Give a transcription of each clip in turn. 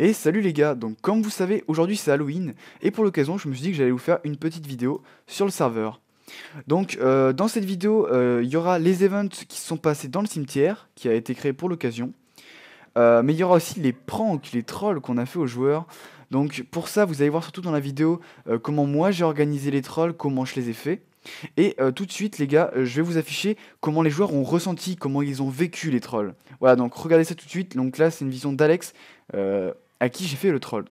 Et salut les gars, donc comme vous savez, aujourd'hui c'est Halloween, et pour l'occasion je me suis dit que j'allais vous faire une petite vidéo sur le serveur. Donc dans cette vidéo, il y aura les events qui se sont passés dans le cimetière, qui a été créé pour l'occasion, mais il y aura aussi les pranks, les trolls qu'on a fait aux joueurs. Donc pour ça, vous allez voir surtout dans la vidéo comment moi j'ai organisé les trolls, comment je les ai faits. Et tout de suite les gars, je vais vous afficher comment les joueurs ont ressenti, comment ils ont vécu les trolls. Voilà, donc regardez ça tout de suite. Donc là c'est une vision d'Alex à qui j'ai fait le troll.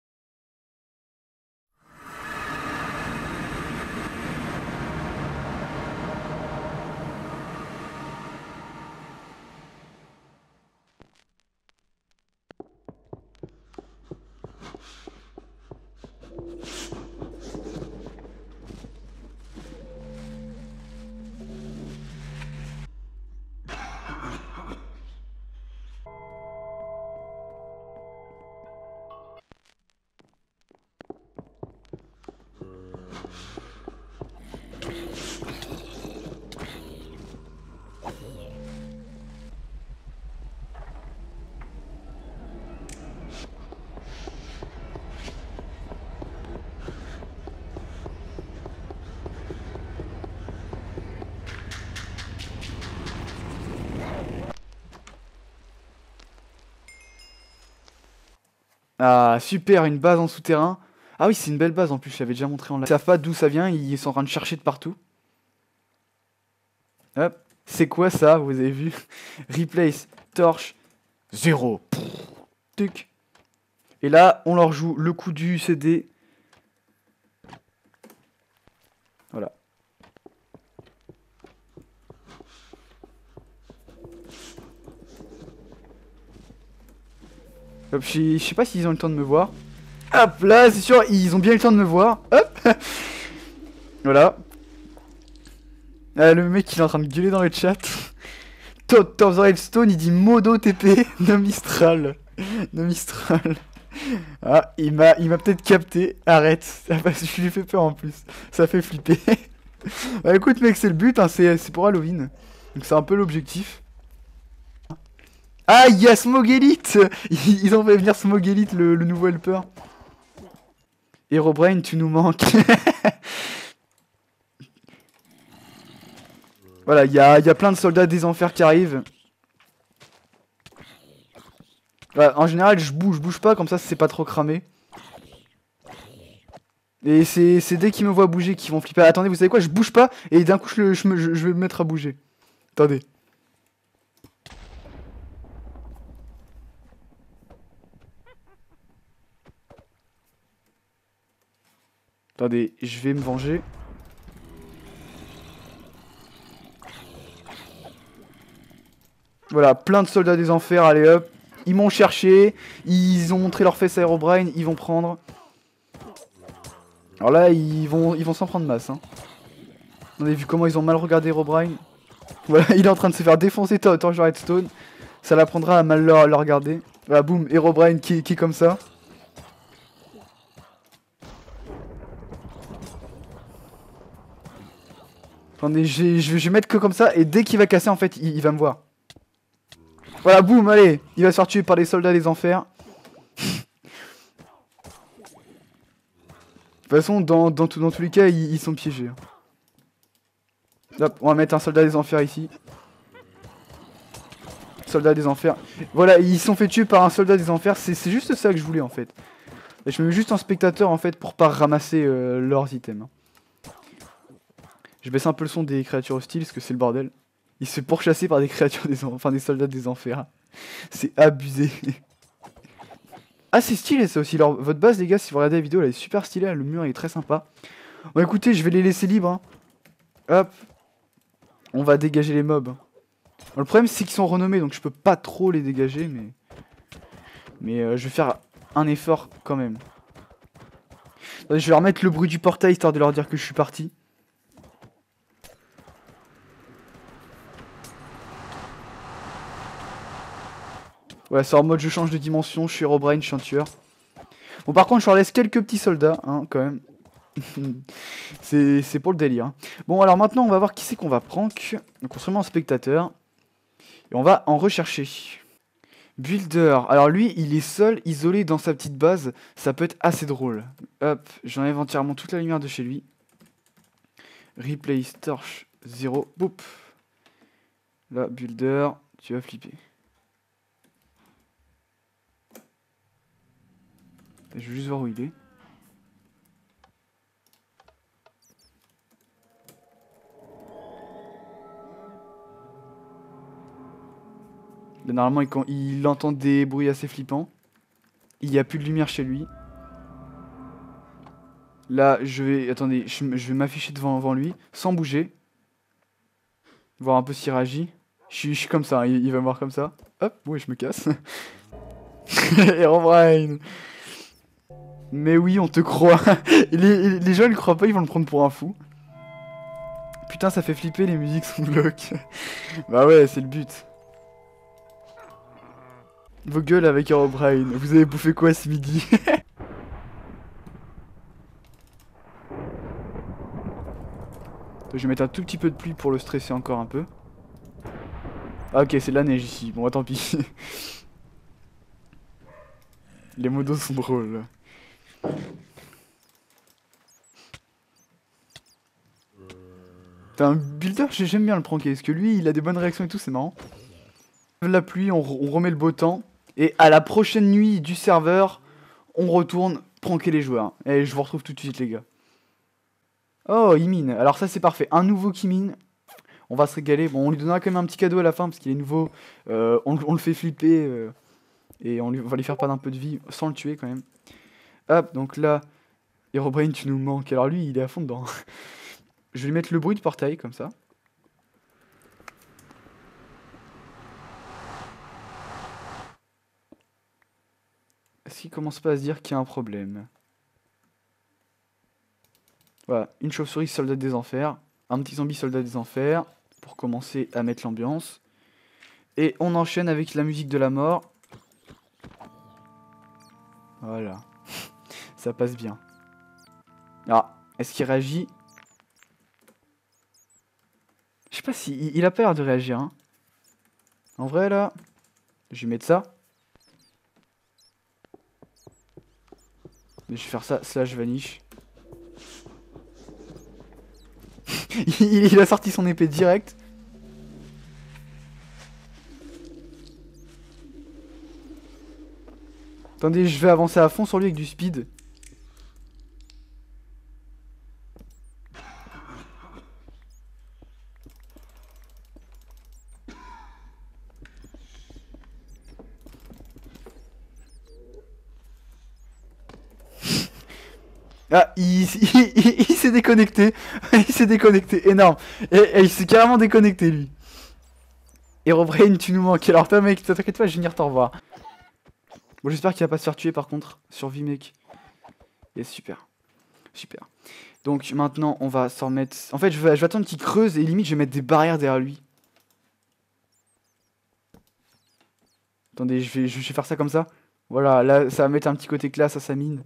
Ah super, une base en souterrain. Ah oui, c'est une belle base en plus, je l'avais déjà montré en live. Ils savent pas d'où ça vient, ils sont en train de chercher de partout. Hop, c'est quoi ça, vous avez vu? Replace, torche, 0. Tuc. Et là, on leur joue le coup du CD. Voilà. Hop, je sais pas s'ils ont eu le temps de me voir. Hop, là, c'est sûr, ils ont bien eu le temps de me voir. Hop. Voilà. Ah, le mec, il est en train de gueuler dans le chat. Top of the Redstone, il dit Modo TP, no Mistral. No Mistral. Ah, il m'a peut-être capté. Arrête. Ah, parce que je lui fais peur en plus. Ça fait flipper. Bah écoute, mec, c'est le but, hein, c'est pour Halloween. Donc c'est un peu l'objectif. Ah, il y a Smogelite. Ils ont fait venir Smogelite, le nouveau helper. Herobrine, tu nous manques. Voilà, il y a plein de soldats des enfers qui arrivent. Voilà, en général, je bouge pas, comme ça c'est pas trop cramé. Et c'est dès qu'ils me voient bouger qu'ils vont flipper. Attendez, vous savez quoi? Je bouge pas, et d'un coup je vais me mettre à bouger. Attendez. Attendez, je vais me venger. Voilà, plein de soldats des enfers, allez hop. Ils m'ont cherché, ils ont montré leurs fesses à Herobrine, ils vont prendre. Alors là, ils vont s'en prendre masse. Hein. On a vu comment ils ont mal regardé Herobrine. Voilà, il est en train de se faire défoncer Torch Redstone. Ça l'apprendra à mal le regarder. Voilà, boum, Herobrine qui est comme ça. Attendez, je vais mettre que comme ça, et dès qu'il va casser, en fait, il va me voir. Voilà, boum, allez, il va se faire tuer par les soldats des enfers. De toute façon, dans tous les cas, ils sont piégés. Hein. Hop, on va mettre un soldat des enfers ici. Soldat des enfers. Voilà, ils sont fait tuer par un soldat des enfers. C'est juste ça que je voulais en fait. Et je me mets juste en spectateur en fait pour pas ramasser leurs items. Hein. Je baisse un peu le son des créatures hostiles parce que c'est le bordel. Il se fait pourchasser par des créatures des soldats des enfers. C'est abusé. Ah, c'est stylé ça aussi. Alors, votre base, les gars, si vous regardez la vidéo, elle est super stylée. Le mur est très sympa. Bon, écoutez, je vais les laisser libres. Hein. Hop. On va dégager les mobs. Bon, le problème, c'est qu'ils sont renommés, donc je peux pas trop les dégager, mais je vais faire un effort quand même. Attendez, je vais leur mettre le bruit du portail, histoire de leur dire que je suis parti. Voilà, c'est en mode je change de dimension, je suis Herobrine, je suis un tueur. Bon, par contre, je leur laisse quelques petits soldats, hein, quand même. C'est pour le délire. Hein. Bon, alors maintenant, on va voir qui c'est qu'on va prank. Donc, on se remet en spectateur. Et on va en rechercher. Builder. Alors lui, il est seul, isolé dans sa petite base. Ça peut être assez drôle. Hop, j'enlève entièrement toute la lumière de chez lui. Replace torch 0. Boop. Là, Builder, tu vas flipper. Je veux juste voir où il est. Là, normalement, quand il entend des bruits assez flippants. Il n'y a plus de lumière chez lui. Là, je vais... Attendez, je vais m'afficher devant lui, sans bouger. Voir un peu s'il réagit. Je suis comme ça, il va me voir comme ça. Hop, ouais, je me casse. Herobrine. Mais oui, on te croit. Les gens, ils le croient pas, ils vont le prendre pour un fou. Putain, ça fait flipper, les musiques sont glauques. Bah ouais, c'est le but. Vos gueules avec Herobrine. Vous avez bouffé quoi ce midi? Je vais mettre un tout petit peu de pluie pour le stresser encore un peu. Ah ok, c'est de la neige ici. Bon, bah, tant pis. Les modos sont drôles. T'as un builder, j'aime bien le pranker, parce que lui, il a des bonnes réactions et tout, c'est marrant. La pluie, on remet le beau temps. Et à la prochaine nuit du serveur, on retourne pranker les joueurs. Et je vous retrouve tout de suite, les gars. Oh, il mine. Alors ça, c'est parfait. Un nouveau qui mine. On va se régaler. Bon, on lui donnera quand même un petit cadeau à la fin, parce qu'il est nouveau. On le fait flipper. Et on va lui faire perdre un peu de vie, sans le tuer quand même. Hop, donc là, Herobrine, tu nous manques. Alors lui, il est à fond dedans. Je vais lui mettre le bruit de portail, comme ça. Est-ce qu'il commence pas à se dire qu'il y a un problème? Voilà, une chauve-souris soldat des enfers, un petit zombie soldat des enfers, pour commencer à mettre l'ambiance. Et on enchaîne avec la musique de la mort. Voilà, ça passe bien. Ah, est-ce qu'il réagit? Je sais pas si... Il a pas l'air de réagir, hein. En vrai, là, je vais mettre ça. Je vais faire ça, slash vanish. Il a sorti son épée direct. Attendez, je vais avancer à fond sur lui avec du speed. Ah, il s'est déconnecté. Il s'est déconnecté, énorme. Et il s'est carrément déconnecté, lui. Herobrine, tu nous manques. Alors, toi, mec, t'inquiète pas, je vais venir te revoir. Bon, j'espère qu'il va pas se faire tuer, par contre. Survie, mec. Yes, super. Super. Donc, maintenant, on va s'en remettre... En fait, je vais attendre qu'il creuse et limite, je vais mettre des barrières derrière lui. Attendez, je vais faire ça comme ça. Voilà, là, ça va mettre un petit côté classe à sa mine.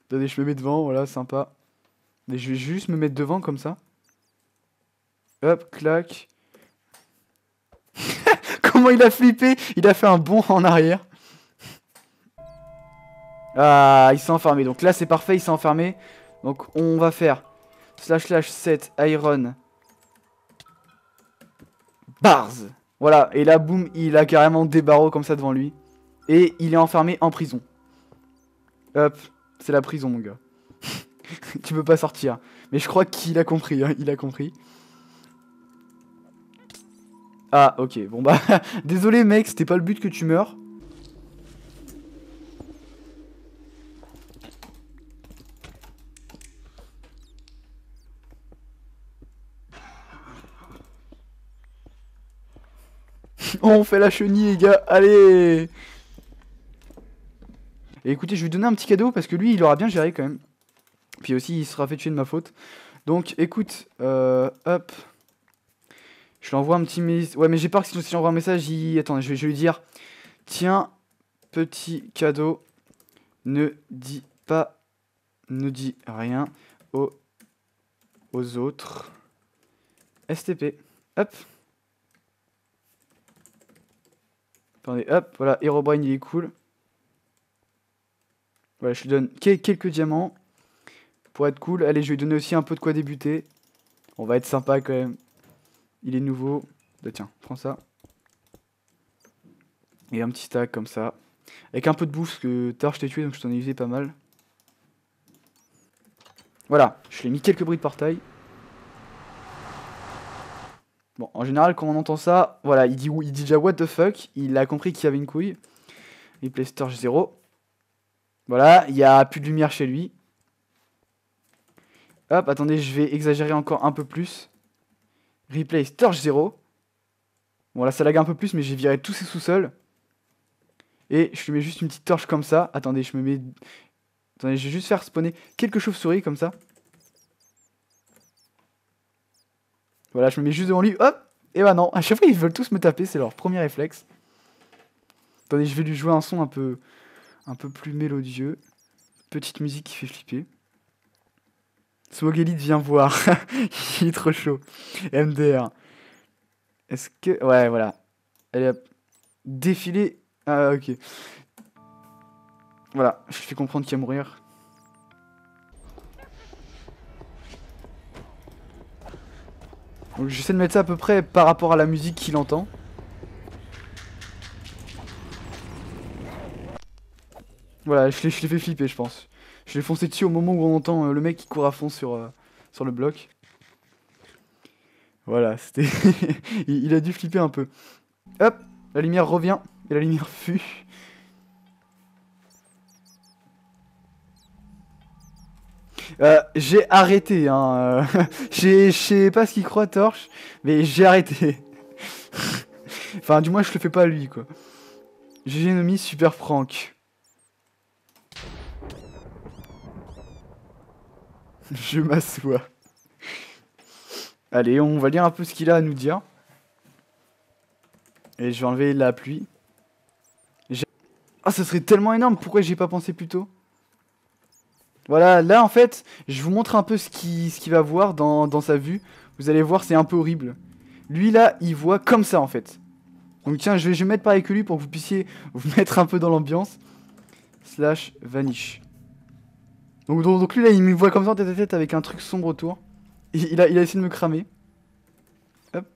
Attendez, je me mets devant, voilà, sympa. Mais je vais juste me mettre devant comme ça. Hop, clac. Comment il a flippé? Il a fait un bond en arrière. Ah, il s'est enfermé. Donc là, c'est parfait, il s'est enfermé. Donc on va faire slash 7 iron bars. Voilà, et là, boum, il a carrément des barreaux comme ça devant lui. Et il est enfermé en prison. Hop, c'est la prison, mon gars. Tu peux pas sortir. Mais je crois qu'il a compris, hein, il a compris. Ah, ok, bon bah, désolé mec, c'était pas le but que tu meurs. On fait la chenille, les gars, allez! Et écoutez, je vais lui donner un petit cadeau parce que lui, il aura bien géré quand même. Puis aussi, il sera fait tuer de ma faute. Donc, écoute, hop. Je lui envoie un petit message. Ouais, mais j'ai peur que si j'envoie un message, il... Attends, je vais lui dire. Tiens, petit cadeau. Ne dis pas... Ne dis rien aux autres. STP. Hop. Attendez, hop, voilà, Herobrine il est cool. Voilà, je lui donne quelques diamants. Pour être cool. Allez, je vais lui donner aussi un peu de quoi débuter. On va être sympa quand même. Il est nouveau. Bah, tiens, prends ça. Et un petit stack comme ça. Avec un peu de bouffe, parce que tard je t'ai tué, donc je t'en ai usé pas mal. Voilà, je lui ai mis quelques bris de portail. Bon, en général, quand on entend ça, voilà, il dit déjà what the fuck. Il a compris qu'il y avait une couille. Replay Storage 0. Voilà, il n'y a plus de lumière chez lui. Hop, attendez, je vais exagérer encore un peu plus. Replay Storage 0. Bon, là, ça lag un peu plus, mais j'ai viré tous ses sous-sols. Et je lui mets juste une petite torche comme ça. Attendez, je me mets... Attendez, je vais juste faire spawner quelques chauves-souris comme ça. Voilà, je me mets juste devant lui. Hop! Et bah non, à chaque fois, ils veulent tous me taper. C'est leur premier réflexe. Attendez, je vais lui jouer un son un peu plus mélodieux. Petite musique qui fait flipper. Smog Elite vient voir. Il est trop chaud. MDR. Est-ce que... Ouais, voilà. Allez hop. Défilé. Ah, ok. Voilà, je fais comprendre qu'il va mourir. Donc j'essaie de mettre ça à peu près par rapport à la musique qu'il entend. Voilà, je l'ai fait flipper, je pense. Je l'ai foncé dessus au moment où on entend le mec qui court à fond sur le bloc. Voilà, c'était... il a dû flipper un peu. Hop, la lumière revient, et la lumière fuit. J'ai arrêté, hein. Je sais pas ce qu'il croit, Torche, mais j'ai arrêté. Enfin, du moins, je le fais pas à lui, quoi. GG ennemi super frank. Je m'assois. Allez, on va lire un peu ce qu'il a à nous dire. Et je vais enlever la pluie. Ah, ça serait tellement énorme, pourquoi j'y ai pas pensé plus tôt? Voilà, là en fait, je vous montre un peu ce qu'il va voir dans sa vue. Vous allez voir, c'est un peu horrible. Lui là, il voit comme ça en fait. Donc tiens, je vais mettre pareil que lui pour que vous puissiez vous mettre un peu dans l'ambiance. Slash vanish. Donc lui là, il me voit comme ça en tête à tête avec un truc sombre autour. Et il a essayé de me cramer. Hop.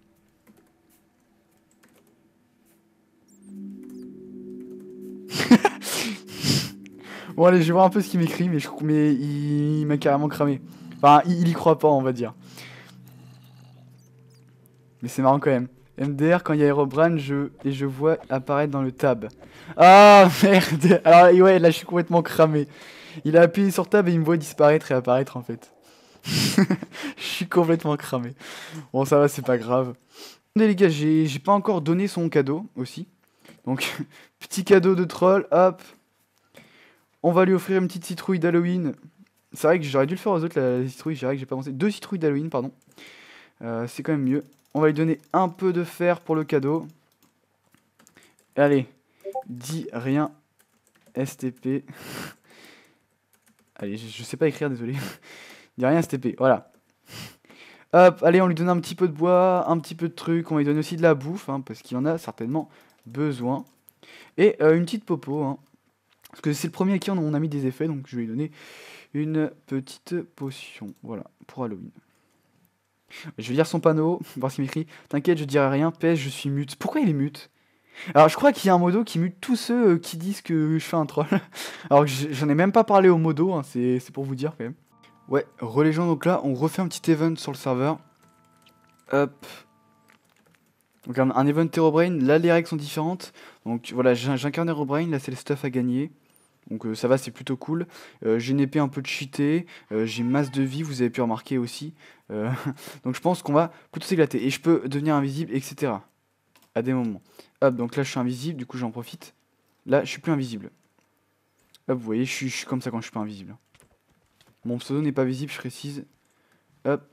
Bon allez, je vais voir un peu ce qu'il m'écrit, mais il m'a carrément cramé. Enfin, il y croit pas, on va dire. Mais c'est marrant quand même. MDR, quand il y a Herobrine, je vois apparaître dans le tab. Ah merde. Alors ouais, là je suis complètement cramé. Il a appuyé sur tab et il me voit disparaître et apparaître en fait. Je suis complètement cramé. Bon ça va, c'est pas grave. Les gars, j'ai pas encore donné son cadeau aussi. Donc, petit cadeau de troll, hop. On va lui offrir une petite citrouille d'Halloween. C'est vrai que j'aurais dû le faire aux autres, la citrouille, j'ai pas pensé. 2 citrouilles d'Halloween, pardon. C'est quand même mieux. On va lui donner un peu de fer pour le cadeau. Allez, dis rien, STP. Allez, je sais pas écrire, désolé. Dis rien, STP, voilà. Hop, allez, on lui donne un petit peu de bois, un petit peu de trucs. On va lui donner aussi de la bouffe, hein, parce qu'il en a certainement besoin. Et une petite popo, hein. Parce que c'est le premier à qui on a mis des effets, donc je vais lui donner une petite potion. Voilà, pour Halloween. Je vais lire son panneau, voir ce qu'il m'écrit. T'inquiète, je dirai rien. PS, je suis mute. Pourquoi il est mute? Alors, je crois qu'il y a un modo qui mute tous ceux qui disent que je fais un troll. Alors que j'en ai même pas parlé au modo, hein, c'est pour vous dire quand même. Ouais, relégeant, donc là, on refait un petit event sur le serveur. Hop. Donc un event Herobrine, là les règles sont différentes. Donc voilà, j'incarne Herobrine, là c'est le stuff à gagner. Donc ça va, c'est plutôt cool. J'ai une épée un peu cheatée, j'ai masse de vie, vous avez pu remarquer aussi. Donc je pense qu'on va plutôt s'éclater. Et je peux devenir invisible, etc. À des moments. Hop, donc là je suis invisible, du coup j'en profite. Là je suis plus invisible. Hop, vous voyez, je suis comme ça quand je suis pas invisible. Mon pseudo n'est pas visible, je précise. Hop.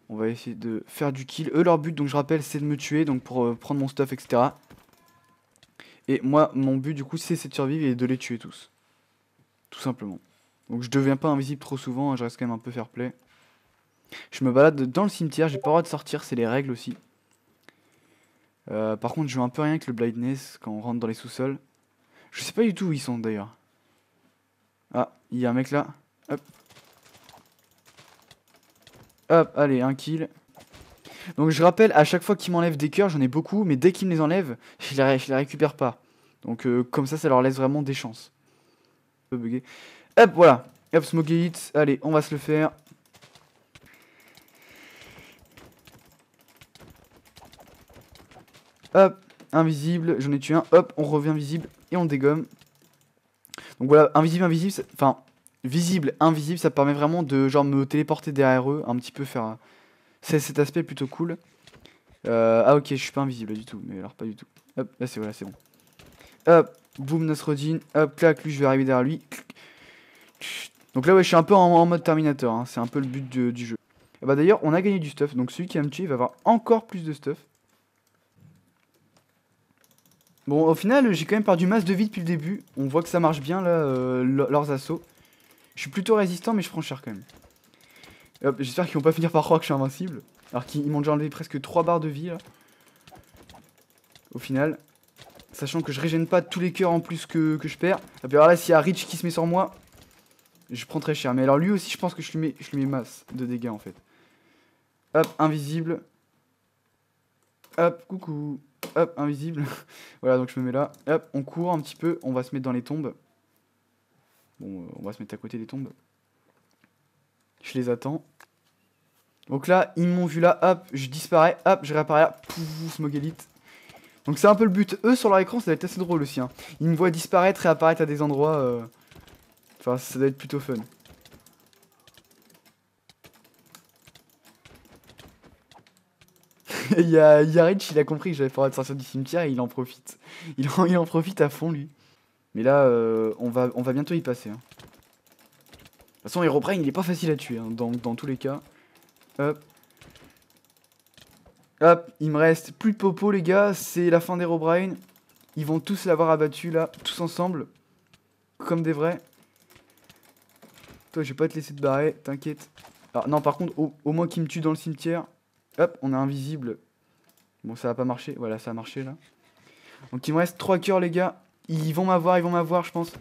On va essayer de faire du kill. Eux, leur but, donc je rappelle, c'est de me tuer, donc pour prendre mon stuff, etc. Et moi, mon but, du coup, c'est de survivre et de les tuer tous. Tout simplement. Donc je deviens pas invisible trop souvent, hein, je reste quand même un peu fair play. Je me balade dans le cimetière, j'ai pas le droit de sortir, c'est les règles aussi. Par contre, je joue un peu rien avec le blindness quand on rentre dans les sous-sols. Je sais pas du tout où ils sont d'ailleurs. Ah, il y a un mec là. Hop. Hop, allez, un kill. Donc je rappelle, à chaque fois qu'ils m'enlèvent des cœurs, j'en ai beaucoup, mais dès qu'ils me les enlèvent, je les récupère pas. Donc comme ça leur laisse vraiment des chances. Un peu bugué. Hop, voilà. Hop, smoke hit. Allez, on va se le faire. Hop, invisible, j'en ai tué un. Hop, on revient visible et on dégomme. Donc voilà, invisible, invisible, enfin, visible, invisible, ça permet vraiment de genre me téléporter derrière eux, un petit peu faire... cet aspect plutôt cool. Ah ok, je suis pas invisible du tout, mais alors pas du tout. Hop, là c'est voilà, c'est bon. Hop, boum, Nasruddin, hop, clac, lui je vais arriver derrière lui. Donc là ouais, je suis un peu en mode Terminator, hein. C'est un peu le but du jeu. Et bah d'ailleurs, on a gagné du stuff, donc celui qui va me tuer va avoir encore plus de stuff. Bon, au final, j'ai quand même perdu masse de vie depuis le début. On voit que ça marche bien, là, leurs assauts. Je suis plutôt résistant, mais je prends cher quand même. J'espère qu'ils vont pas finir par croire que je suis invincible. Alors qu'ils m'ont déjà enlevé presque 3 barres de vie, là. Au final. Sachant que je régène pas tous les cœurs en plus que je perds. Et puis alors là, s'il y a Rich qui se met sur moi, je prends très cher. Mais alors lui aussi, je pense que je lui mets masse de dégâts, en fait. Hop, invisible. Hop, coucou. Hop, invisible. Voilà, donc je me mets là. Hop, on court un petit peu. On va se mettre dans les tombes. Bon, on va se mettre à côté des tombes. Je les attends. Donc là, ils m'ont vu là. Hop, je disparais. Hop, je réapparais là. Pouf, smoke elite. Donc c'est un peu le but. Eux, sur leur écran, ça va être assez drôle aussi. Hein. Ils me voient disparaître et apparaître à des endroits. Enfin, ça doit être plutôt fun. Il y a Rich, il a compris que j'avais pas le droit de sortir du cimetière et il en profite. Il en profite à fond, lui. Mais là, on va bientôt y passer. Hein. De toute façon, Herobrine, il est pas facile à tuer, hein, dans tous les cas. Hop. Hop, il me reste plus de popo, les gars. C'est la fin d'Herobrine. Ils vont tous l'avoir abattu, là, tous ensemble. Comme des vrais. Toi, je vais pas te laisser te barrer, t'inquiète. Alors, non, par contre, au moins qu'il me tue dans le cimetière. Hop, on est invisible. Bon, ça va pas marcher. Voilà, ça a marché, là. Donc, il me reste 3 cœurs, les gars. Ils vont m'avoir, je pense.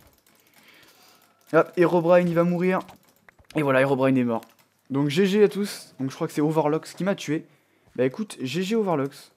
Hop, Herobrine, il va mourir. Et voilà, Herobrine est mort. Donc, GG à tous. Donc, je crois que c'est Overlox qui m'a tué. Bah, écoute, GG Overlox.